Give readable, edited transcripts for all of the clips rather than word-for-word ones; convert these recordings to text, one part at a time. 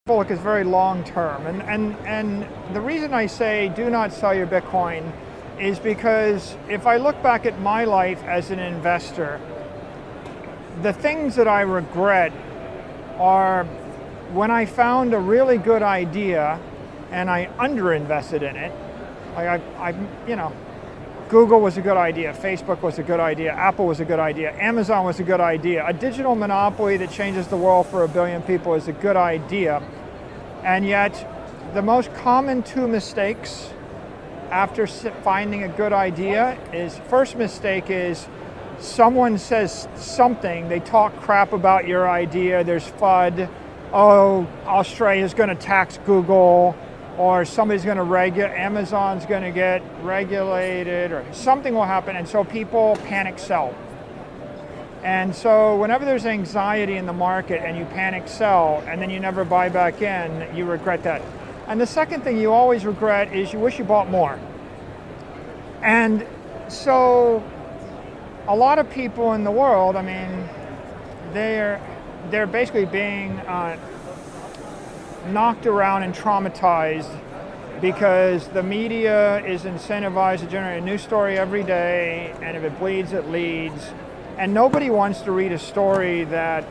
Look is very long term, and the reason I say do not sell your Bitcoin is because if I look back at my life as an investor, the things that I regret are when I found a really good idea and I underinvested in it. Like Google was a good idea, Facebook was a good idea, Apple was a good idea, Amazon was a good idea. A digital monopoly that changes the world for 1 billion people is a good idea. And yet, the most common two mistakes after finding a good idea is, first mistake is someone says something, they talk crap about your idea, there's FUD, oh, Australia's going to tax Google, or somebody's going to Amazon's going to get regulated, or something will happen, and so people panic sell. And so whenever there's anxiety in the market and you panic sell and then you never buy back in, you regret that. And the second thing you always regret is you wish you bought more. And so a lot of people in the world, I mean, they're basically being knocked around and traumatized because the media is incentivized to generate a new story every day, and if it bleeds, it leads. And nobody wants to read a story that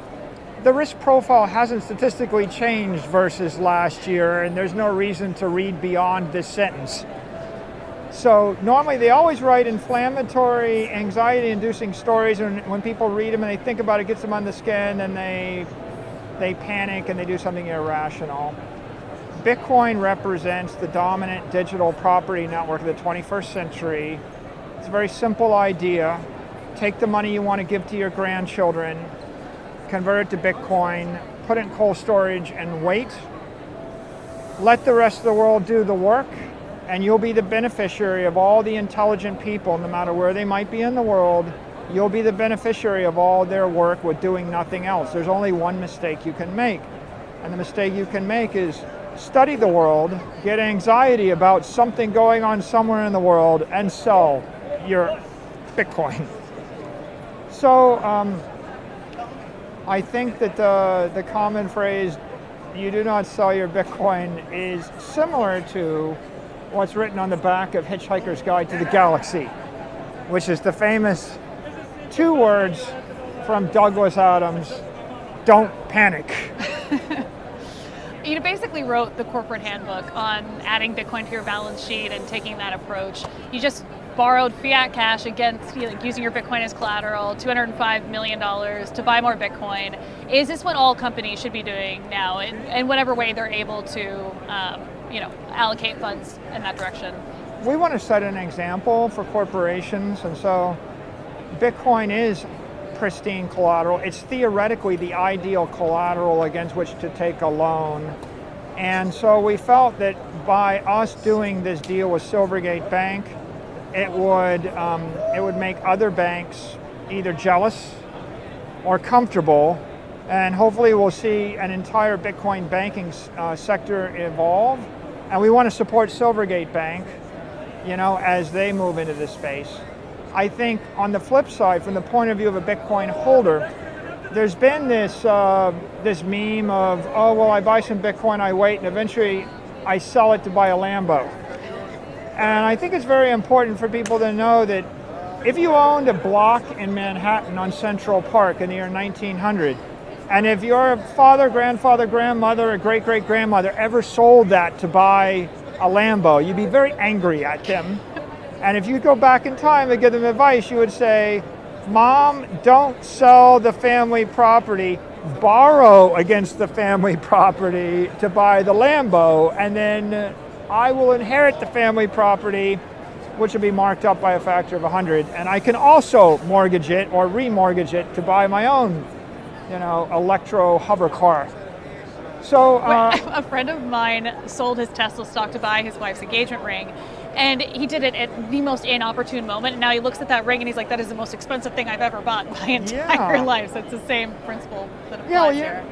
the risk profile hasn't statistically changed versus last year, and there's no reason to read beyond this sentence. So normally they always write inflammatory, anxiety-inducing stories, and when people read them and they think about it, it gets them on the skin, and they panic and they do something irrational. Bitcoin represents the dominant digital property network of the 21st century. It's a very simple idea. Take the money you want to give to your grandchildren, convert it to Bitcoin, put it in cold storage and wait. Let the rest of the world do the work, and you'll be the beneficiary of all the intelligent people, no matter where they might be in the world. You'll be the beneficiary of all their work with doing nothing else. There's only one mistake you can make. And the mistake you can make is study the world, get anxiety about something going on somewhere in the world, and sell your Bitcoin. So I think that the common phrase, you do not sell your Bitcoin, is similar to what's written on the back of Hitchhiker's Guide to the Galaxy, which is the famous 2 words from Douglas Adams: don't panic. You basically wrote the corporate handbook on adding Bitcoin to your balance sheet and taking that approach. You just borrowed fiat cash against, using your Bitcoin as collateral, $205 million to buy more Bitcoin. Is this what all companies should be doing now, in whatever way they're able to, allocate funds in that direction? We want to set an example for corporations, and so Bitcoin is pristine collateral. It's theoretically the ideal collateral against which to take a loan. And so we felt that by us doing this deal with Silvergate Bank, it would make other banks either jealous or comfortable, and hopefully we'll see an entire Bitcoin banking sector evolve. And we want to support Silvergate Bank, as they move into this space. I think on the flip side, from the point of view of a Bitcoin holder, there's been this meme of, oh, well, I buy some Bitcoin, I wait, and eventually I sell it to buy a Lambo. And I think it's very important for people to know that if you owned a block in Manhattan on Central Park in the year 1900, and if your father, grandfather, grandmother, or great-great-grandmother ever sold that to buy a Lambo, you'd be very angry at them. And if you go back in time and give them advice, you would say, Mom, don't sell the family property, borrow against the family property to buy the Lambo, and then I will inherit the family property, which will be marked up by a factor of 100, and I can also mortgage it or remortgage it to buy my own, electro hover car. So a friend of mine sold his Tesla stock to buy his wife's engagement ring, and he did it at the most inopportune moment. And now he looks at that ring and he's like, that is the most expensive thing I've ever bought in my entire life. So it's the same principle that applies here.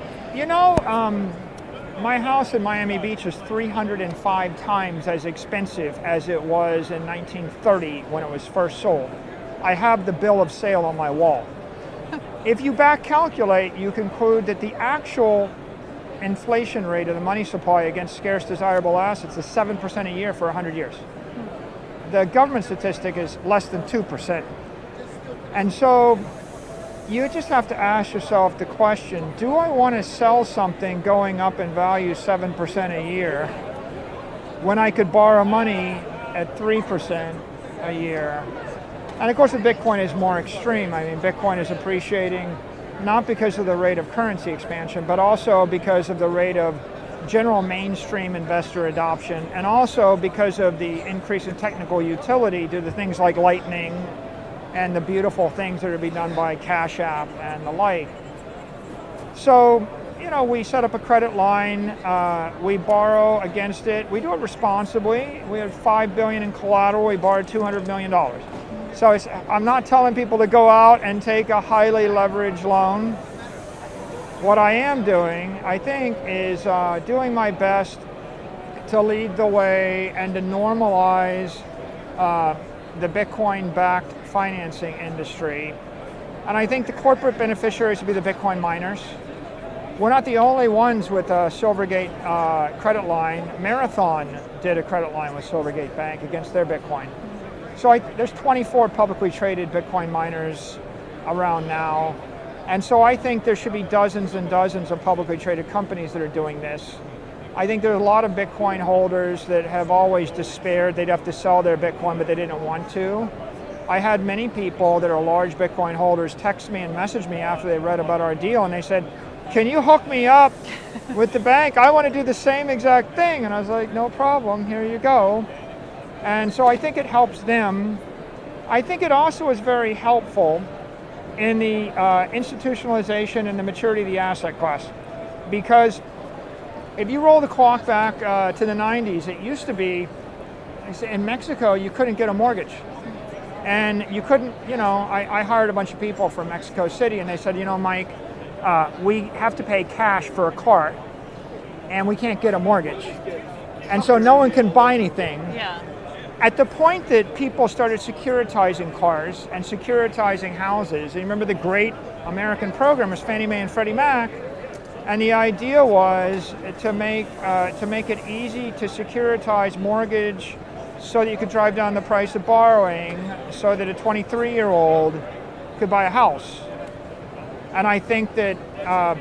My house in Miami Beach is 305 times as expensive as it was in 1930 when it was first sold. I have the bill of sale on my wall. If you back calculate, you conclude that the actual inflation rate of the money supply against scarce desirable assets is 7% a year for 100 years. The government statistic is less than 2%. And so you just have to ask yourself the question, do I want to sell something going up in value 7% a year when I could borrow money at 3% a year? And of course the Bitcoin is more extreme. I mean, Bitcoin is appreciating not because of the rate of currency expansion, but also because of the rate of general mainstream investor adoption, and also because of the increase in technical utility due to things like Lightning and the beautiful things that are being done by Cash App and the like. So, you know, we set up a credit line, we borrow against it, we do it responsibly. We have $5 billion in collateral, we borrowed $200 million. So I'm not telling people to go out and take a highly leveraged loan. What I am doing, I think, is doing my best to lead the way and to normalize the Bitcoin-backed financing industry. And I think the corporate beneficiaries will be the Bitcoin miners. We're not the only ones with a Silvergate credit line. Marathon did a credit line with Silvergate Bank against their Bitcoin. So there's 24 publicly traded Bitcoin miners around now. And so I think there should be dozens and dozens of publicly traded companies that are doing this. I think there's a lot of Bitcoin holders that have always despaired they'd have to sell their Bitcoin, but they didn't want to. I had many people that are large Bitcoin holders text me and message me after they read about our deal, and they said, can you hook me up with the bank? I want to do the same exact thing. And I was like, no problem, here you go. And so I think it helps them. I think it also is very helpful in the institutionalization and the maturity of the asset class. Because if you roll the clock back to the 90s, it used to be, in Mexico, you couldn't get a mortgage. And you couldn't, you know, I hired a bunch of people from Mexico City, and they said, you know, Mike, we have to pay cash for a car, and we can't get a mortgage. And so no one can buy anything. Yeah. At the point that people started securitizing cars and securitizing houses, and you remember the great American program was Fannie Mae and Freddie Mac, and the idea was to make it easy to securitize mortgage so that you could drive down the price of borrowing so that a 23-year-old could buy a house. And I think that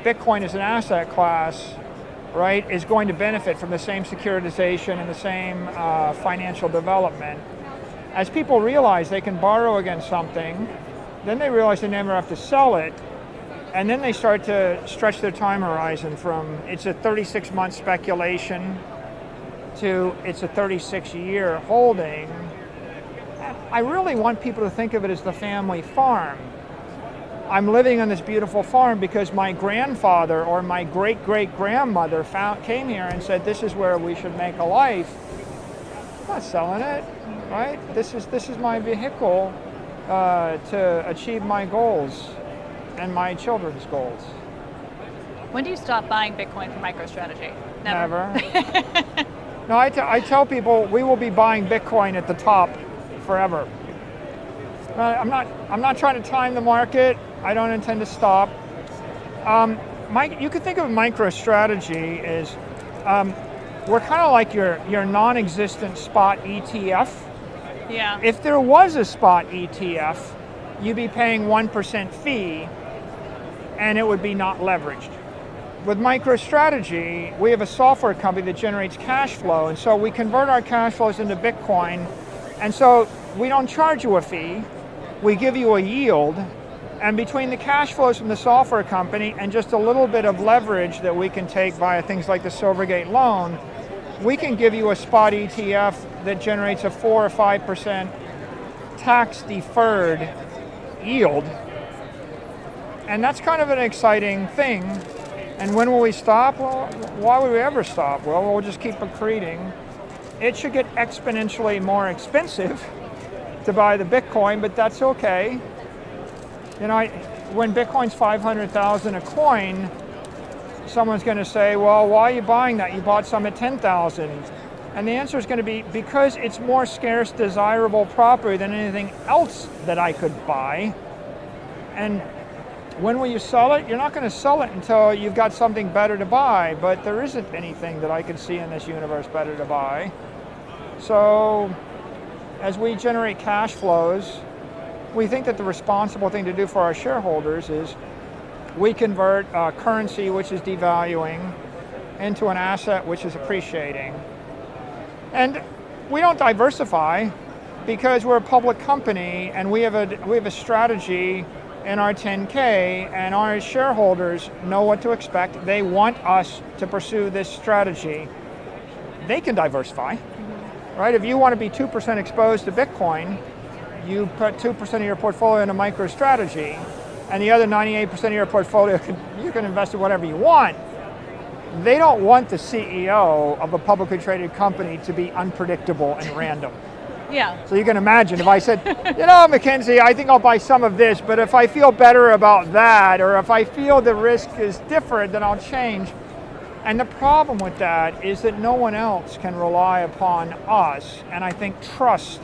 Bitcoin as an asset class, right, is going to benefit from the same securitization and the same financial development. As people realize they can borrow against something, then they realize they never have to sell it, and then they start to stretch their time horizon from it's a 36-month speculation to it's a 36-year holding. I really want people to think of it as the family farm. I'm living on this beautiful farm because my grandfather or my great-great-grandmother came here and said, this is where we should make a life. I'm not selling it, right? This is my vehicle to achieve my goals and my children's goals. When do you stop buying Bitcoin for MicroStrategy? Never. No, I tell people we will be buying Bitcoin at the top forever. I'm not trying to time the market. I don't intend to stop. You could think of MicroStrategy as we're kind of like your non-existent spot ETF. Yeah. If there was a spot ETF, you'd be paying 1% fee, and it would be not leveraged. With MicroStrategy, we have a software company that generates cash flow, and so we convert our cash flows into Bitcoin, and so we don't charge you a fee. We give you a yield, and between the cash flows from the software company and just a little bit of leverage that we can take via things like the Silvergate loan, we can give you a spot ETF that generates a 4 or 5% tax-deferred yield. And that's kind of an exciting thing. And when will we stop? Well, why would we ever stop? Well, we'll just keep accreting. It should get exponentially more expensive to buy the Bitcoin, but that's okay. You know, when Bitcoin's 500,000 a coin, someone's going to say, well, why are you buying that? You bought some at 10,000. And the answer is going to be because it's more scarce, desirable property than anything else that I could buy. And When will you sell it? You're not going to sell it until you've got something better to buy, but there isn't anything that I can see in this universe better to buy. So as we generate cash flows, we think that the responsible thing to do for our shareholders is we convert currency which is devaluing into an asset which is appreciating. And we don't diversify because we're a public company and we have a strategy in our 10K, and our shareholders know what to expect. They want us to pursue this strategy. They can diversify, right? If you want to be 2% exposed to Bitcoin, you put 2% of your portfolio in a micro strategy, and the other 98% of your portfolio, you can invest in whatever you want. They don't want the CEO of a publicly traded company to be unpredictable and random. Yeah. So you can imagine if I said, you know, Mackenzie, I think I'll buy some of this, but if I feel better about that, or if I feel the risk is different, then I'll change. And the problem with that is that no one else can rely upon us. And I think trust,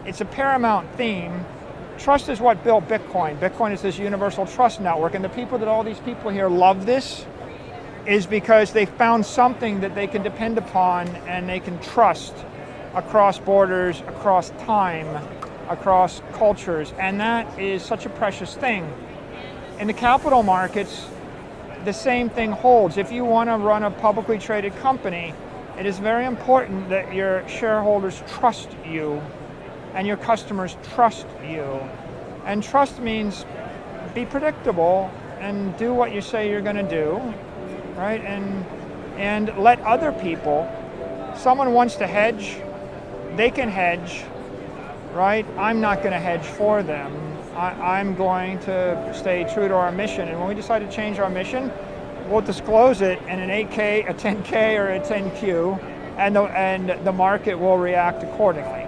it's a paramount theme. Trust is what built Bitcoin. Bitcoin is this universal trust network. And the people that all these people here love this is because they found something that they can depend upon and they can trust across borders, across time, across cultures, and that is such a precious thing. In the capital markets, the same thing holds. If you want to run a publicly traded company, it is very important that your shareholders trust you and your customers trust you. And trust means be predictable and do what you say you're going to do, right? And let other people, someone wants to hedge, they can hedge, right? I'm not going to hedge for them. I'm going to stay true to our mission. And when we decide to change our mission, we'll disclose it in an 8K, a 10K, or a 10Q, and the market will react accordingly.